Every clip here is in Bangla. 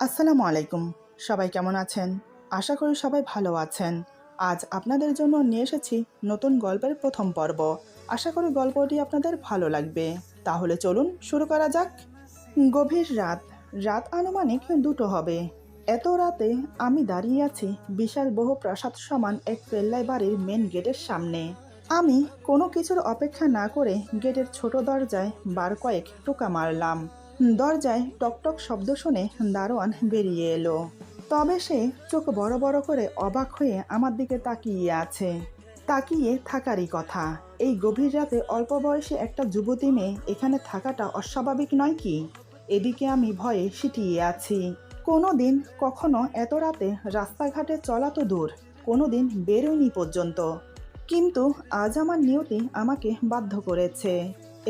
আসসালামু আলাইকুম। সবাই কেমন আছেন? আশা করি সবাই ভালো আছেন। আজ আপনাদের জন্য নিয়ে এসেছি নতুন গল্পের প্রথম পর্ব। আশা করি গল্পটি আপনাদের ভালো লাগবে। তাহলে চলুন শুরু করা যাক। গভীর রাত। রাত আনুমানিক 2টো হবে। এত রাতে আমি দাঁড়িয়ে আছি বিশাল বহু প্রাসাদ সমান এক পেল্লাই বাড়ির মেন গেটের সামনে। আমি কোনো কিছুর অপেক্ষা না করে গেটের ছোট দরজায় বার কয়েক টোকা মারলাম। দরজায় টকটক শব্দ শুনে দারোয়ান বেরিয়ে এলো। তবে সে চোখ বড় বড় করে অবাক হয়ে আমার দিকে তাকিয়ে আছে। তাকিয়ে থাকারই কথা। এই গভীর রাতে অল্প বয়সী একটা যুবতী মেয়ে এখানে থাকাটা অস্বাভাবিক নয় কি? এদিকে আমি ভয়ে সিটিয়ে আছি। কোনো দিন কখনো এত রাতে রাস্তাঘাটে চলা তো দূর, কোনো দিন বেরোয়নি পর্যন্ত। কিন্তু আজ আমার নিয়তি আমাকে বাধ্য করেছে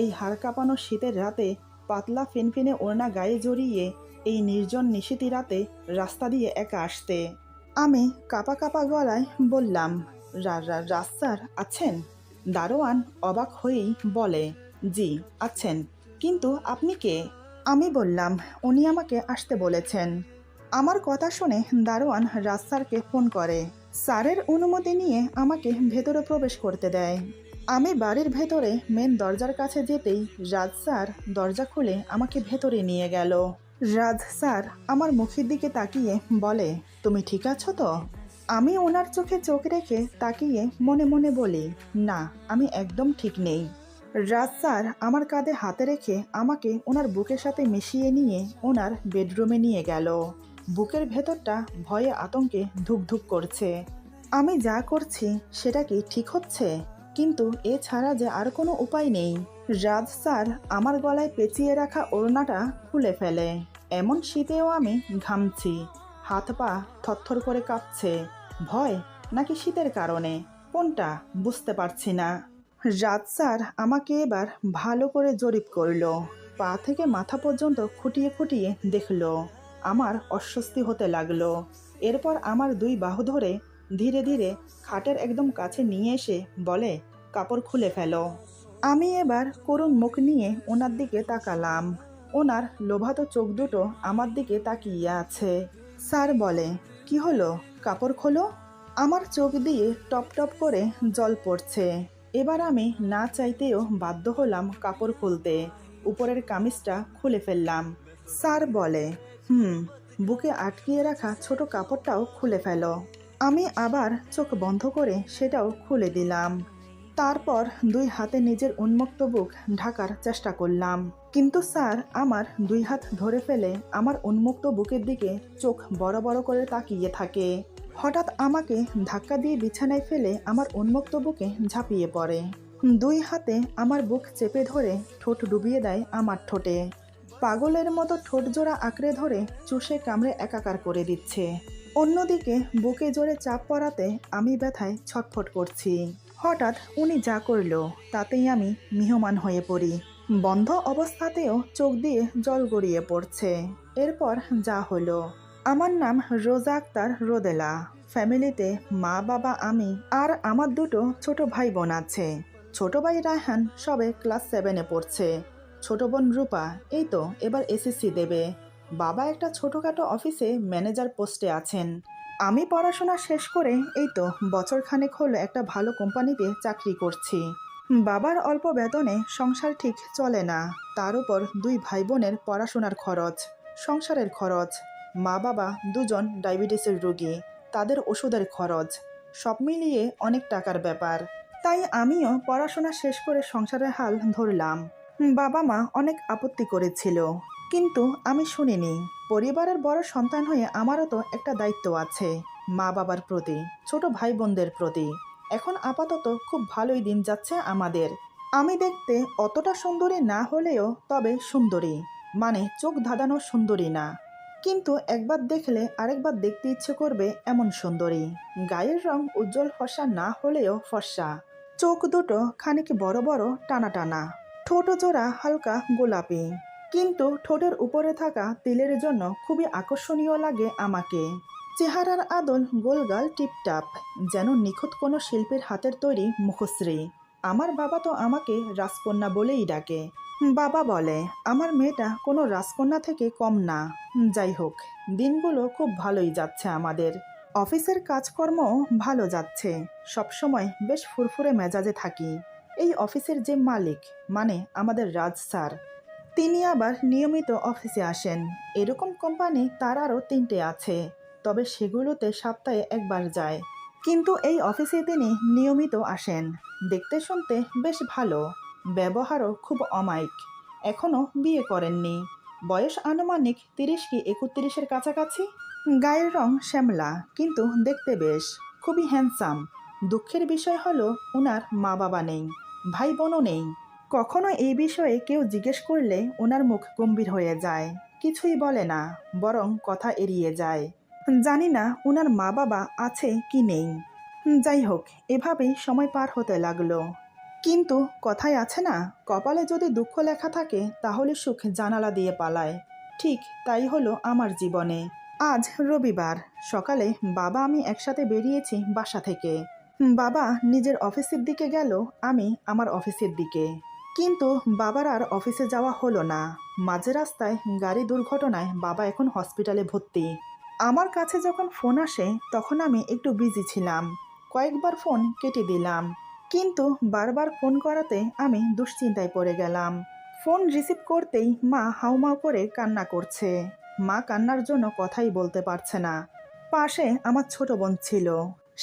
এই হাড় কাঁপানো শীতের রাতে পাতলা ফিনফিনে ওড়না গায়ে জড়িয়ে এই নির্জন নিশীথী রাতে রাস্তা দিয়ে একা আসতে। আমি কাঁপা কাঁপা গলায় বললাম, স্যার আছেন? দারোয়ান অবাক হয়েই বলে, জি আছেন, কিন্তু আপনি কে? আমি বললাম, উনি আমাকে আসতে বলেছেন। আমার কথা শুনে দারোয়ান রাজ স্যারকে ফোন করে। স্যারের অনুমতি নিয়ে আমাকে ভেতরে প্রবেশ করতে দেয়। আমি বাড়ির ভেতরে মেন দরজার কাছে যেতেই রাজ স্যার দরজা খুলে আমাকে ভেতরে নিয়ে গেল। রাজ স্যার আমার মুখের দিকে তাকিয়ে বলে, তুমি ঠিক আছো তো? আমি ওনার চোখে চোখ রেখে তাকিয়ে মনে মনে বলি, না আমি একদম ঠিক নেই। রাজ স্যার আমার কাঁধে হাতে রেখে আমাকে ওনার বুকের সাথে মিশিয়ে নিয়ে ওনার বেডরুমে নিয়ে গেল। বুকের ভেতরটা ভয়ে আতঙ্কে ধুকধুক করছে। আমি যা করছি সেটা কি ঠিক হচ্ছে? কিন্তু এছাড়া যে আর কোনো উপায় নেই। রাজ স্যার আমার গলায় পেঁচিয়ে রাখা ওড়নাটা খুলে ফেলে। এমন শীতেও আমি ঘামছি, হাত পা থরথর করে কাঁপছে। ভয় নাকি শীতের কারণে, কোনটা বুঝতে পারছি না। রাজ স্যার আমাকে এবার ভালো করে জরিপ করলো। পা থেকে মাথা পর্যন্ত খুঁটিয়ে খুঁটিয়ে দেখলো। আমার অস্বস্তি হতে লাগলো। এরপর আমার দুই বাহু ধরে ধীরে ধীরে খাটের একদম কাছে নিয়ে এসে বলে, কাপড় খুলে ফেলো। আমি এবার করুণ মুখ নিয়ে ওনার দিকে তাকালাম। ওনার লোভাতো চোখ দুটো আমার দিকে তাকিয়ে আছে। স্যার বলে, কি হলো, কাপড় খোলো। আমার চোখ দিয়ে টপ টপ করে জল পড়ছে। এবার আমি না চাইতেও বাধ্য হলাম কাপড় খুলতে। উপরের কামিজটা খুলে ফেললাম। স্যার বলে, বুকে আটকিয়ে রাখা ছোট কাপড়টাও খুলে ফেলো। আমি আবার চোখ বন্ধ করে সেটাও খুলে দিলাম। তারপর দুই হাতে নিজের উন্মুক্ত বুক ঢাকার চেষ্টা করলাম। কিন্তু স্যার আমার দুই হাত ধরে ফেলে আমার উন্মুক্ত বুকের দিকে চোখ বড় বড় করে তাকিয়ে থাকে। হঠাৎ আমাকে ধাক্কা দিয়ে বিছানায় ফেলে আমার উন্মুক্ত বুকে ঝাঁপিয়ে পড়ে। দুই হাতে আমার বুক চেপে ধরে ঠোঁট ডুবিয়ে দেয় আমার ঠোঁটে। পাগলের মতো ঠোঁট জোড়া আঁকড়ে ধরে চুষে কামড়ে একাকার করে দিচ্ছে। অন্যদিকে বুকে জোরে চাপ পড়াতে আমি ব্যথায় ছটফট করছি। হঠাৎ উনি যা করলো তাতেই আমি মিহমান হয়ে পড়ি। বন্ধ অবস্থাতেও চোখ দিয়ে জল গড়িয়ে পড়ছে। এরপর যা হলো। আমার নাম রোজা আক্তার রোদেলা। ফ্যামিলিতে মা বাবা আমি আর আমার দুটো ছোট ভাই বোন আছে। ছোট ভাই রায়হান সবে ক্লাস 7-এ পড়ছে। ছোট বোন রূপা এই তো এবার এসএসসি দেবে। বাবা একটা ছোটখাটো অফিসে ম্যানেজার পোস্টে আছেন। আমি পড়াশোনা শেষ করে এই তো বছরখানেক হলো একটা ভালো কোম্পানিতে চাকরি করছি। বাবার অল্প বেতনে সংসার ঠিক চলে না। তার উপর দুই ভাই বোনের পড়াশোনার খরচ, সংসারের খরচ, মা বাবা দুজন ডায়াবেটিসের রোগী, তাদের ওষুধের খরচ, সব মিলিয়ে অনেক টাকার ব্যাপার। তাই আমিও পড়াশোনা শেষ করে সংসারের হাল ধরলাম। বাবা মা অনেক আপত্তি করেছিল, কিন্তু আমি শুনিনি। পরিবারের বড় সন্তান হয়ে আমারও তো একটা দায়িত্ব আছে, মা বাবার প্রতি, ছোট ভাই বোনদের প্রতি। এখন আপাতত খুব ভালোই দিন যাচ্ছে আমাদের। আমি দেখতে অতটা সুন্দরী না হলেও তবে সুন্দরী, মানে চোখ ধাঁধানো সুন্দরী না, কিন্তু একবার দেখলে আরেকবার দেখতে ইচ্ছে করবে এমন সুন্দরী। গায়ের রং উজ্জ্বল ফর্সা না হলেও ফর্সা। চোখ দুটো খানিক বড় বড় টানা টানা। ঠোঁট জোড়া হালকা গোলাপি, কিন্তু ঠোঁটের উপরে থাকা তিলের জন্য খুবই আকর্ষণীয় লাগে আমাকে। চেহারার আদল গোলগাল টিপটাপ, যেন নিখুঁত কোনো শিল্পীর হাতের তৈরি মুখশ্রী। আমার বাবা তো আমাকে রাজকন্যা বলেই ডাকে। বাবা বলে আমার মেয়েটা কোনো রাজকন্যা থেকে কম না। যাই হোক, দিনগুলো খুব ভালোই যাচ্ছে আমাদের। অফিসের কাজকর্ম ভালো যাচ্ছে, সবসময় বেশ ফুরফুরে মেজাজে থাকি। এই অফিসের যে মালিক, মানে আমাদের রাজ স্যার, তিনি আবার নিয়মিত অফিসে আসেন। এরকম কোম্পানি তার আরও 3টে আছে, তবে সেগুলোতে সপ্তাহে একবার যায়। কিন্তু এই অফিসে তিনি নিয়মিত আসেন। দেখতে শুনতে বেশ ভালো, ব্যবহারও খুব অমায়িক। এখনও বিয়ে করেননি, বয়স আনুমানিক 30 কি 31-এর কাছাকাছি। গায়ের রং শ্যামলা, কিন্তু দেখতে বেশ খুবই হ্যান্ডসাম। দুঃখের বিষয় হলো ওনার মা বাবা নেই, ভাই বোনও নেই। কখনো এই বিষয়ে কেউ জিজ্ঞেস করলে ওনার মুখ গম্ভীর হয়ে যায়, কিছুই বলে না, বরং কথা এড়িয়ে যায়। জানি না ওনার মা বাবা আছে কি নেই। যাই হোক, এভাবেই সময় পার হতে লাগলো। কিন্তু কথায় আছে না, কপালে যদি দুঃখ লেখা থাকে তাহলে সুখ জানালা দিয়ে পালায়। ঠিক তাই হলো আমার জীবনে। আজ রবিবার সকালে বাবা আমি একসাথে বেরিয়েছি বাসা থেকে। বাবা নিজের অফিসের দিকে গেল, আমি আমার অফিসের দিকে। কিন্তু বাবার আর অফিসে যাওয়া হলো না। মাঝ রাস্তায় গাড়ি দুর্ঘটনায় বাবা এখন হসপিটালে ভর্তি। আমার কাছে যখন ফোন আসে তখন আমি একটু বিজি ছিলাম, কয়েকবার ফোন কেটে দিলাম। কিন্তু বারবার ফোন করাতে আমি দুশ্চিন্তায় পড়ে গেলাম। ফোন রিসিভ করতেই মা হাউমাউ করে কান্না করছে। মা কান্নার জন্য কথাই বলতে পারছে না। পাশে আমার ছোট বোন ছিল,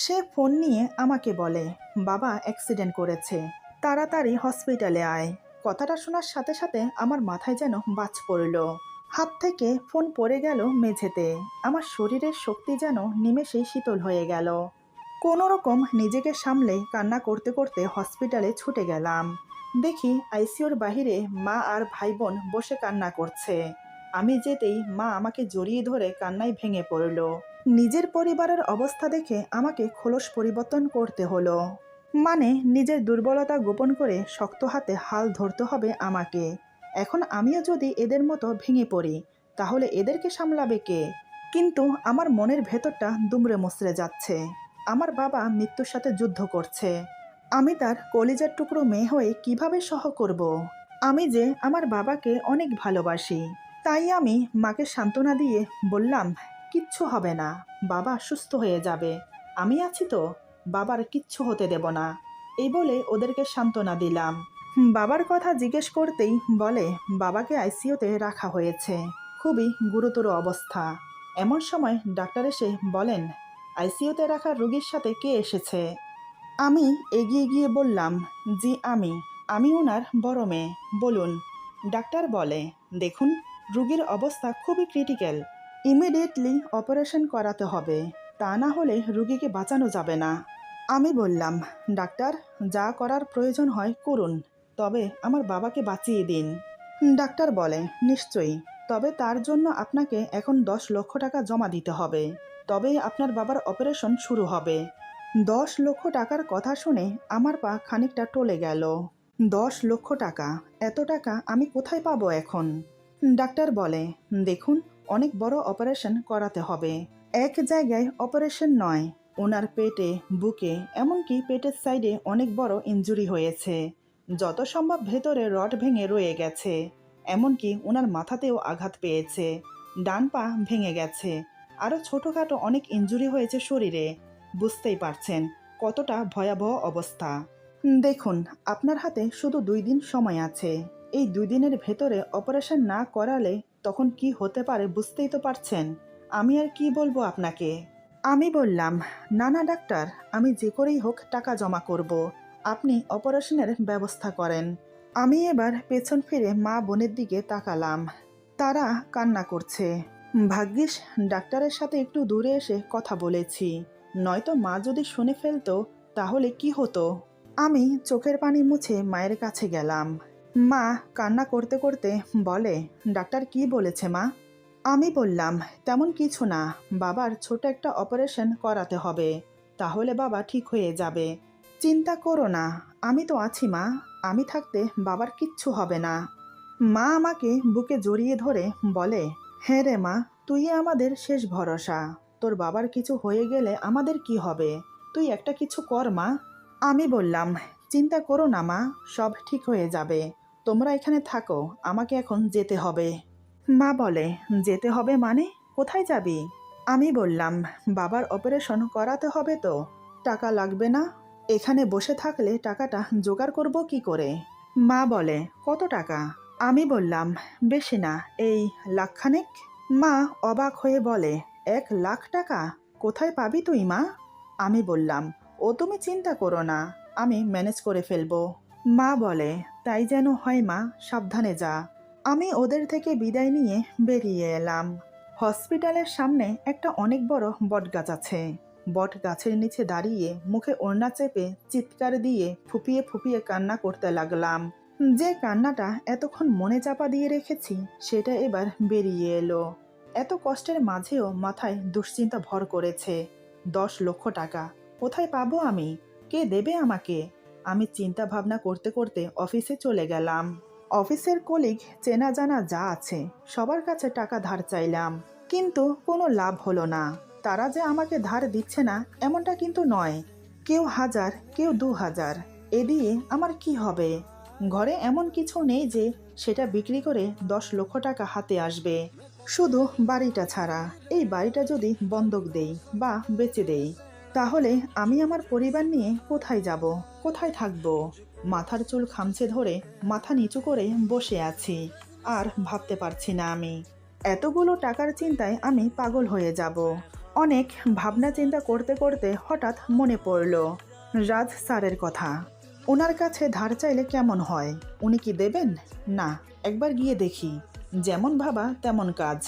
সে ফোন নিয়ে আমাকে বলে, বাবা অ্যাক্সিডেন্ট করেছে, তাড়াতাড়ি হসপিটালে আয়। কথাটা শোনার সাথে সাথে আমার মাথায় যেন বাজ পড়ল। হাত থেকে ফোন পড়ে গেল মেঝেতে। আমার শরীরের শক্তি যেন নিমেষেই শীতল হয়ে গেল। কোনো রকম নিজেকে সামলে কান্না করতে করতে হসপিটালে ছুটে গেলাম। দেখি আইসিইউর বাহিরে মা আর ভাই বোন বসে কান্না করছে। আমি যেতেই মা আমাকে জড়িয়ে ধরে কান্নায় ভেঙে পড়ল। নিজের পরিবারের অবস্থা দেখে আমাকে খোলস পরিবর্তন করতে হলো। মানে নিজের দুর্বলতা গোপন করে শক্ত হাতে হাল ধরতে হবে আমাকে। এখন আমিও যদি এদের মতো ভেঙে পড়ি তাহলে এদেরকে সামলাবে কে? কিন্তু আমার মনের ভেতরটা দুমড়ে মুচড়ে যাচ্ছে। আমার বাবা মৃত্যুর সাথে যুদ্ধ করছে, আমি তার কলিজার টুকরো মেয়ে হয়ে কিভাবে সহ করব? আমি যে আমার বাবাকে অনেক ভালোবাসি। তাই আমি মাকে সান্ত্বনা দিয়ে বললাম, কিচ্ছু হবে না, বাবা সুস্থ হয়ে যাবে, আমি আছি তো, বাবার কিচ্ছু হতে দেব না। এই বলে ওদেরকে সান্ত্বনা দিলাম। বাবার কথা জিজ্ঞেস করতেই বলে, বাবাকে আইসিইউতে রাখা হয়েছে, খুবই গুরুতর অবস্থা। এমন সময় ডাক্তার এসে বলেন, আইসিইউতে রাখা রোগীর সাথে কে এসেছে? আমি এগিয়ে গিয়ে বললাম, জি আমি ওনার বড় মেয়ে, বলুন। ডাক্তার বলে, দেখুন, রোগীর অবস্থা খুবই ক্রিটিক্যাল, ইমিডিয়েটলি অপারেশন করাতে হবে, তা না হলে রোগীকে বাঁচানো যাবে না। আমি বললাম, ডাক্তার, যা করার প্রয়োজন হয় করুন, তবে আমার বাবাকে বাঁচিয়ে দিন। ডাক্তার বলে, নিশ্চয়ই, তবে তার জন্য আপনাকে এখন 10 লক্ষ টাকা জমা দিতে হবে, তবেই আপনার বাবার অপারেশন শুরু হবে। 10 লক্ষ টাকার কথা শুনে আমার পা খানিকটা টলে গেল। 10 লক্ষ টাকা, এত টাকা আমি কোথায় পাবো এখন? ডাক্তার বলে, দেখুন, অনেক বড় অপারেশন করাতে হবে। এক জায়গায় অপারেশন নয়, ওনার পেটে, বুকে, এমনকি পেটের সাইডে অনেক বড় ইনজুরি হয়েছে। যত সম্ভব ভেতরে রড ভেঙে রয়ে গেছে, এমনকি ওনার মাথাতেও আঘাত পেয়েছে, ডান পা ভেঙে গেছে, আরও ছোটোখাটো অনেক ইনজুরি হয়েছে শরীরে। বুঝতেই পারছেন কতটা ভয়াবহ অবস্থা। দেখুন, আপনার হাতে শুধু 2 দিন সময় আছে। এই 2 দিনের ভেতরে অপারেশন না করালে তখন কি হতে পারে বুঝতেই তো পারছেন। আমি আর কি বলবো আপনাকে? আমি বললাম, না না ডাক্তার, আমি যে করেই হোক টাকা জমা করব, আপনি অপারেশনের ব্যবস্থা করেন। আমি এবার পেছন ফিরে মা বোনের দিকে তাকালাম, তারা কান্না করছে। ভাগ্যিস ডাক্তারের সাথে একটু দূরে এসে কথা বলেছি, নয়তো মা যদি শুনে ফেলতো তাহলে কি হতো? আমি চোখের পানি মুছে মায়ের কাছে গেলাম। মা কান্না করতে করতে বলে, ডাক্তার কি বলেছে মা? আমি বললাম, তেমন কিছু না, বাবার ছোট একটা অপারেশন করাতে হবে, তাহলে বাবা ঠিক হয়ে যাবে। চিন্তা করো না, আমি তো আছি মা, আমি থাকতে বাবার কিচ্ছু হবে না। মা আমাকে বুকে জড়িয়ে ধরে বলে, হ্যাঁ রে মা, তুই আমাদের শেষ ভরসা, তোর বাবার কিছু হয়ে গেলে আমাদের কি হবে? তুই একটা কিছু কর মা। আমি বললাম, চিন্তা করো না মা, সব ঠিক হয়ে যাবে, তোমরা এখানে থাকো, আমাকে এখন যেতে হবে। মা বলে, যেতে হবে মানে? কোথায় যাবি? আমি বললাম, বাবার অপারেশন করাতে হবে তো, টাকা লাগবে না? এখানে বসে থাকলে টাকাটা জোগাড় করব কি করে? মা বলে, কত টাকা? আমি বললাম, বেশি না, এই লাখখানেক। মা অবাক হয়ে বলে, 1,00,000 টাকা? কোথায় পাবি তুই মা? আমি বললাম, ও তুমি চিন্তা করো না, আমি ম্যানেজ করে ফেলবো। মা বলে, তাই যেন হয় মা, সাবধানে যা। আমি ওদের থেকে বিদায় নিয়ে বেরিয়ে এলাম। হসপিটালের সামনে একটা অনেক বড় বটগাছ আছে। বট গাছের নিচে দাঁড়িয়ে মুখে ওড়না চেপে চিৎকার দিয়ে ফুপিয়ে ফুপিয়ে কান্না করতে লাগলাম। যে কান্নাটা এতক্ষণ মনে চাপা দিয়ে রেখেছি সেটা এবার বেরিয়ে এলো। এত কষ্টের মাঝেও মাথায় দুশ্চিন্তা ভর করেছে। 10 লক্ষ টাকা কোথায় পাবো আমি? কে দেবে আমাকে? আমি চিন্তা ভাবনা করতে করতে অফিসে চলে গেলাম। অফিসের কলিগ চেনা জানা যা আছে সবার কাছে টাকা ধার চাইলাম, কিন্তু কোনো লাভ হলো না। তারা যে আমাকে ধার দিচ্ছে না এমনটা কিন্তু নয়। কেউ 1000, কেউ 2000, এ দিয়ে আমার কি হবে? ঘরে এমন কিছু নেই যে সেটা বিক্রি করে 10 লক্ষ টাকা হাতে আসবে। শুধু বাড়িটা ছাড়া। এই বাড়িটা যদি বন্ধক দেই বা বেচে দেই, তাহলে আমি আমার পরিবার নিয়ে কোথায় যাব, কোথায় থাকবো? মাথার চুল খামচে ধরে মাথা নিচু করে বসে আছি। আর ভাবতে পারছি না আমি। এতগুলো টাকার চিন্তায় আমি পাগল হয়ে যাব। অনেক ভাবনা চিন্তা করতে করতে হঠাৎ মনে পড়ল রাজ স্যারের কথা। ওনার কাছে ধার চাইলে কেমন হয়? উনি কি দেবেন? না, একবার গিয়ে দেখি। যেমন ভাবা তেমন কাজ।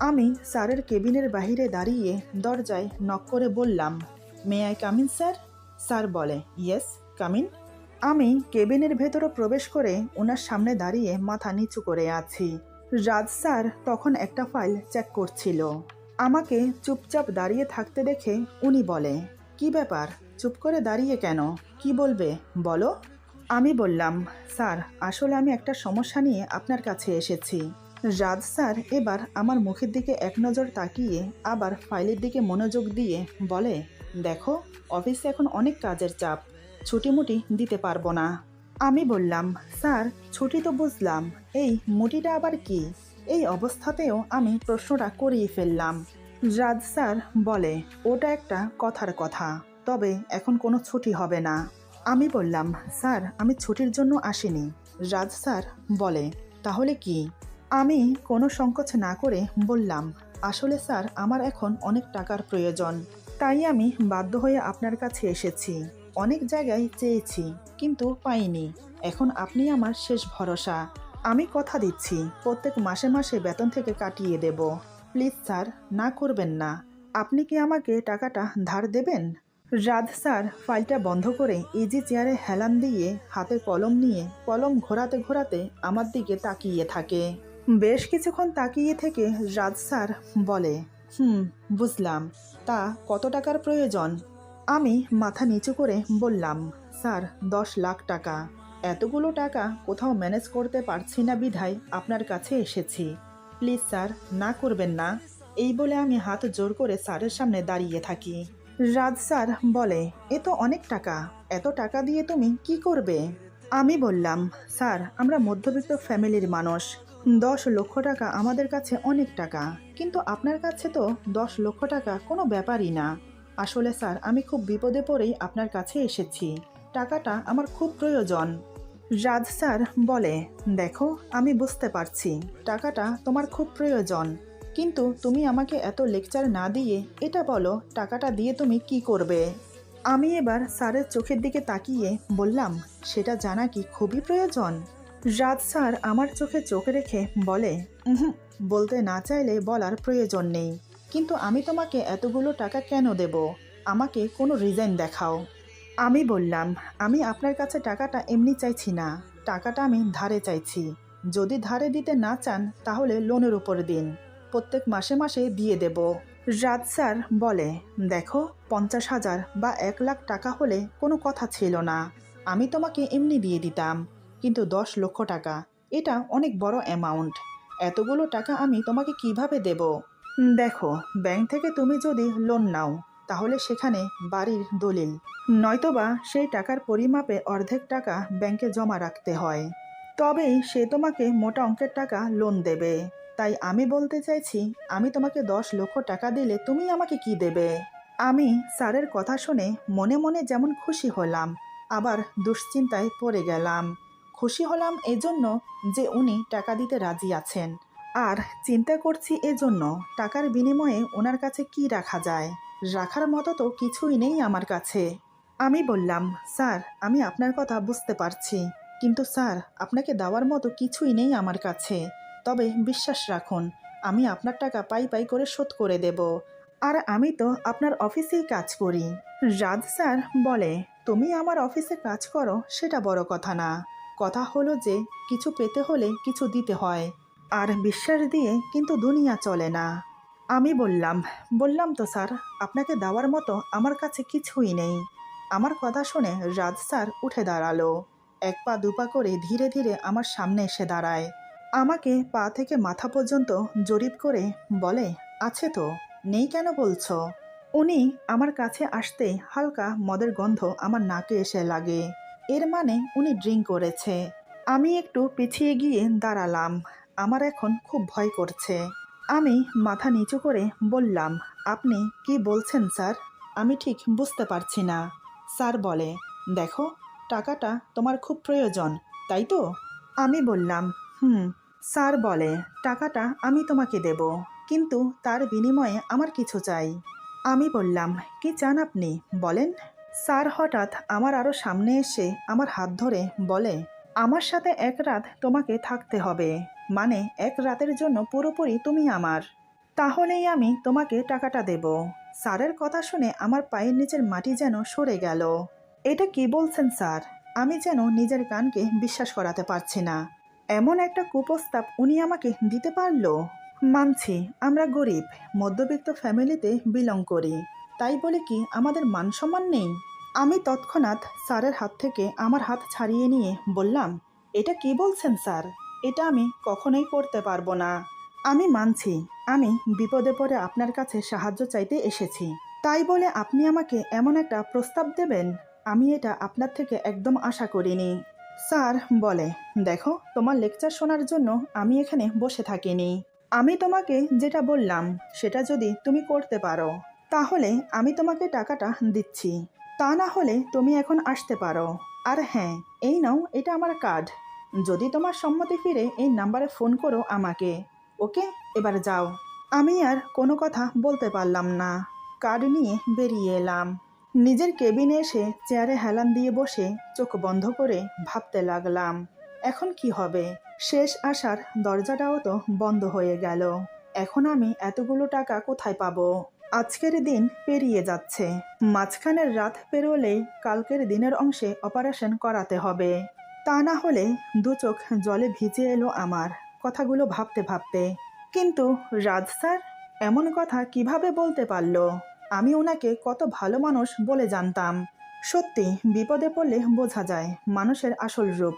আমি স্যারের কেবিনের বাইরে দাঁড়িয়ে দরজায় নক করে বললাম, may I come in sir? Sir বলে, ইয়েস, কামিন। আমি কেবিনের ভেতরে প্রবেশ করে ওনার সামনে দাঁড়িয়ে মাথা নিচু করে আছি। রাজ স্যার তখন একটা ফাইল চেক করছিল। আমাকে চুপচাপ দাঁড়িয়ে থাকতে দেখে উনি বলে, কি ব্যাপার, চুপ করে দাঁড়িয়ে কেন? কি বলবে বলো? আমি বললাম, স্যার আসলে আমি একটা সমস্যা নিয়ে আপনার কাছে এসেছি। রাজ স্যার এবার আমার মুখের দিকে এক নজর তাকিয়ে আবার ফাইলের দিকে মনোযোগ দিয়ে বলে, দেখো, অফিসে এখন অনেক কাজের চাপ, ছুটিমুটি দিতে পারবো না। আমি বললাম, স্যার ছুটি তো বুঝলাম, এই মুটিটা আবার কি? এই অবস্থাতেও আমি প্রশ্নটা করিয়ে ফেললাম। রাজ স্যার বলে, ওটা একটা কথার কথা, তবে এখন কোনো ছুটি হবে না। আমি বললাম, স্যার আমি ছুটির জন্য আসিনি। রাজ স্যার বলে, তাহলে কি? আমি কোনো সংকোচ না করে বললাম, আসলে স্যার আমার এখন অনেক টাকার প্রয়োজন, তাই আমি বাধ্য হয়ে আপনার কাছে এসেছি। অনেক জায়গায় চেয়েছি কিন্তু পাইনি। এখন আপনি আমার শেষ ভরসা। আমি কথা দিচ্ছি প্রত্যেক মাসে মাসে বেতন থেকে কাটিয়ে দেব। প্লিজ স্যার, না করবেন না। আপনি কি আমাকে টাকাটা ধার দেবেন? রাজ স্যার ফাইলটা বন্ধ করে ইজি চেয়ারে হেলান দিয়ে হাতে কলম নিয়ে কলম ঘোরাতে ঘোরাতে আমার দিকে তাকিয়ে থাকে। বেশ কিছুক্ষণ তাকিয়ে থেকে রাজ স্যার বলে, বুঝলাম। তা কত টাকার প্রয়োজন? আমি মাথা নিচু করে বললাম, স্যার 10 লাখ টাকা। এতগুলো টাকা কোথাও ম্যানেজ করতে পারছি না বিধায় আপনার কাছে এসেছি। প্লিজ স্যার, না করবেন না। এই বলে আমি হাত জোর করে স্যারের সামনে দাঁড়িয়ে থাকি। রাজ স্যার বলে, এ তো অনেক টাকা, এত টাকা দিয়ে তুমি কি করবে? আমি বললাম, স্যার আমরা মধ্যবিত্ত ফ্যামিলির মানুষ, 10 লক্ষ টাকা আমাদের কাছে অনেক টাকা, কিন্তু আপনার কাছে তো 10 লক্ষ টাকা কোনো ব্যাপারই না। আসলে স্যার আমি খুব বিপদে পড়েই আপনার কাছে এসেছি, টাকাটা আমার খুব প্রয়োজন। রাজ স্যার বলে, দেখো আমি বুঝতে পারছি টাকাটা তোমার খুব প্রয়োজন, কিন্তু তুমি আমাকে এত লেকচার না দিয়ে এটা বলো টাকাটা দিয়ে তুমি কি করবে? আমি এবার স্যারের চোখের দিকে তাকিয়ে বললাম, সেটা জানা কি খুবই প্রয়োজন? রাজ স্যার আমার চোখে চোখ রেখে বলে, বলতে না চাইলে বলার প্রয়োজন নেই, কিন্তু আমি তোমাকে এতগুলো টাকা কেন দেব? আমাকে কোনো রিজন দেখাও। আমি বললাম, আমি আপনার কাছে টাকাটা এমনি চাইছি না, টাকাটা আমি ধারে চাইছি। যদি ধারে দিতে না চান তাহলে লোনের উপর দিন, প্রত্যেক মাসে মাসে দিয়ে দেব। রাজ স্যার বলে, দেখো 50,000 বা 1 লাখ টাকা হলে কোনো কথা ছিল না, আমি তোমাকে এমনি দিয়ে দিতাম, কিন্তু 10 লক্ষ টাকা এটা অনেক বড় অ্যামাউন্ট। এতগুলো টাকা আমি তোমাকে কিভাবে দেব? দেখো, ব্যাংক থেকে তুমি যদি লোন নাও তাহলে সেখানে বাড়ির দলিল, নয়তোবা সেই টাকার পরিমাপে অর্ধেক টাকা ব্যাংকে জমা রাখতে হয়, তবেই সে তোমাকে মোটা অঙ্কের টাকা লোন দেবে। তাই আমি বলতে চাইছি, আমি তোমাকে 10 লক্ষ টাকা দিলে তুমি আমাকে কি দেবে? আমি স্যারের কথা শুনে মনে মনে যেমন খুশি হলাম, আবার দুশ্চিন্তায় পড়ে গেলাম। খুশি হলাম এজন্য যে উনি টাকা দিতে রাজি আছেন, আর চিন্তা করছি এজন্য টাকার বিনিময়ে ওনার কাছে কি রাখা যায়। রাখার মতো তো কিছুই নেই আমার কাছে। আমি বললাম, স্যার আমি আপনার কথা বুঝতে পারছি, কিন্তু স্যার আপনাকে দেওয়ার মতো কিছুই নেই আমার কাছে। তবে বিশ্বাস রাখুন, আমি আপনার টাকা পাই পাই করে শোধ করে দেব। আর আমি তো আপনার অফিসেই কাজ করি। রাজ স্যার বলে, তুমি আমার অফিসে কাজ করো সেটা বড় কথা না, কথা হলো যে কিছু পেতে হলে কিছু দিতে হয়, আর বিশ্বাস দিয়ে কিন্তু দুনিয়া চলে না। আমি বললাম তো স্যার, আপনাকে দেওয়ার মতো আমার কাছে কিছুই নেই। আমার কথা শুনে রাজ স্যার উঠে দাঁড়ালো। 1 পা 2 পা করে ধীরে ধীরে আমার সামনে এসে দাঁড়ায়। আমাকে পা থেকে মাথা পর্যন্ত জরিপ করে বলে, আছে তো, নেই কেন বলছো? উনি আমার কাছে আসতে হালকা মদের গন্ধ আমার নাকে এসে লাগে। এর মানে উনি ড্রিঙ্ক করেছে। আমি একটু পিছিয়ে গিয়ে দাঁড়ালাম। আমার এখন খুব ভয় করছে। আমি মাথা নিচু করে বললাম, আপনি কি বলছেন স্যার? আমি ঠিক বুঝতে পারছি না। স্যার বলে, দেখো, টাকাটা তোমার খুব প্রয়োজন, তাই তো? আমি বললাম, হুম। স্যার বলে, টাকাটা আমি তোমাকে দেব, কিন্তু তার বিনিময়ে আমার কিছু চাই। আমি বললাম, কি চান আপনি বলেন? স্যার হঠাৎ আমার আরও সামনে এসে আমার হাত ধরে বলে, আমার সাথে 1 রাত তোমাকে থাকতে হবে, মানে 1 রাতের জন্য পুরোপুরি তুমি আমার। তাহলেই আমি তোমাকে টাকাটা দেব। স্যারের কথা শুনে আমার পায়ের নিচের মাটি যেন সরে গেল। এটা কি বলছেন স্যার? আমি যেন নিজের কানকে বিশ্বাস করাতে পারছি না। এমন একটা কুপ্রস্তাব উনি আমাকে দিতে পারলো? মানছি আমরা গরিব মধ্যবিত্ত ফ্যামিলিতে বিলং করি, তাই বলে কি আমাদের মান সম্মান নেই? আমি তৎক্ষণাৎ স্যারের হাত থেকে আমার হাত ছাড়িয়ে নিয়ে বললাম, এটা কি বলছেন স্যার? এটা আমি কখনোই করতে পারবো না। আমি মানছি আমি বিপদে পড়ে আপনার কাছে সাহায্য চাইতে এসেছি, তাই বলে আপনি আমাকে এমন একটা প্রস্তাব দেবেন? আমি এটা আপনার থেকে একদম আশা করিনি। স্যার বলে, দেখো, তোমার লেকচার শোনার জন্য আমি এখানে বসে থাকিনি। আমি তোমাকে যেটা বললাম সেটা যদি তুমি করতে পারো, তাহলে আমি তোমাকে টাকাটা দিচ্ছি। তা না হলে তুমি এখন আসতে পারো। আর হ্যাঁ, এই নাও, এটা আমার কার্ড। যদি তোমার সম্মতি ফিরে এই নাম্বারে ফোন করো আমাকে। ওকে, এবার যাও। আমি আর কোনো কথা বলতে পারলাম না। কার্ড নিয়ে বেরিয়ে এলাম। নিজের কেবিনে এসে চেয়ারে হেলান দিয়ে বসে চোখ বন্ধ করে ভাবতে লাগলাম, এখন কি হবে? শেষ আসার দরজাটাও তো বন্ধ হয়ে গেল। এখন আমি এতগুলো টাকা কোথায় পাবো? আজকের দিন পেরিয়ে যাচ্ছে, মাঝখানের রাত পেরোলেই কালকের দিনের অংশে অপারেশন করাতে হবে। তা না হলে 2 চোখ জলে ভিজে এলো আমার কথাগুলো ভাবতে ভাবতে। কিন্তু রাজ স্যার এমন কথা কিভাবে বলতে পারলো? আমি ওনাকে কত ভালো মানুষ বলে জানতাম। সত্যি বিপদে পড়লে বোঝা যায় মানুষের আসল রূপ।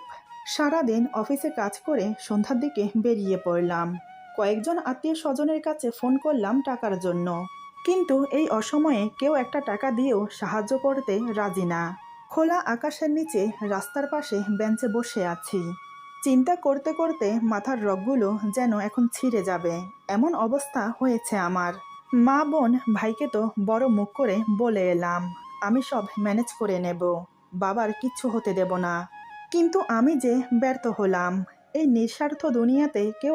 সারাদিন অফিসে কাজ করে সন্ধ্যার দিকে বেরিয়ে পড়লাম। কয়েকজন আত্মীয় স্বজনের কাছে ফোন করলাম টাকার জন্য, কিন্তু এই অসময়ে কেউ একটা টাকা দিয়েও সাহায্য করতে রাজি না। খোলা আকাশের নিচে রাস্তার পাশে বেঞ্চে বসে আছি। চিন্তা করতে করতে মাথার রগগুলো যেন এখন ছিঁড়ে যাবে এমন অবস্থা হয়েছে আমার। মা বোন ভাইকে তো বড় মুখ করে বলে এলাম, আমি সব ম্যানেজ করে নেব, বাবার কিচ্ছু হতে দেব না। কিন্তু আমি যে ব্যর্থ হলাম। এই নিঃস্বার্থ দুনিয়াতে কেউ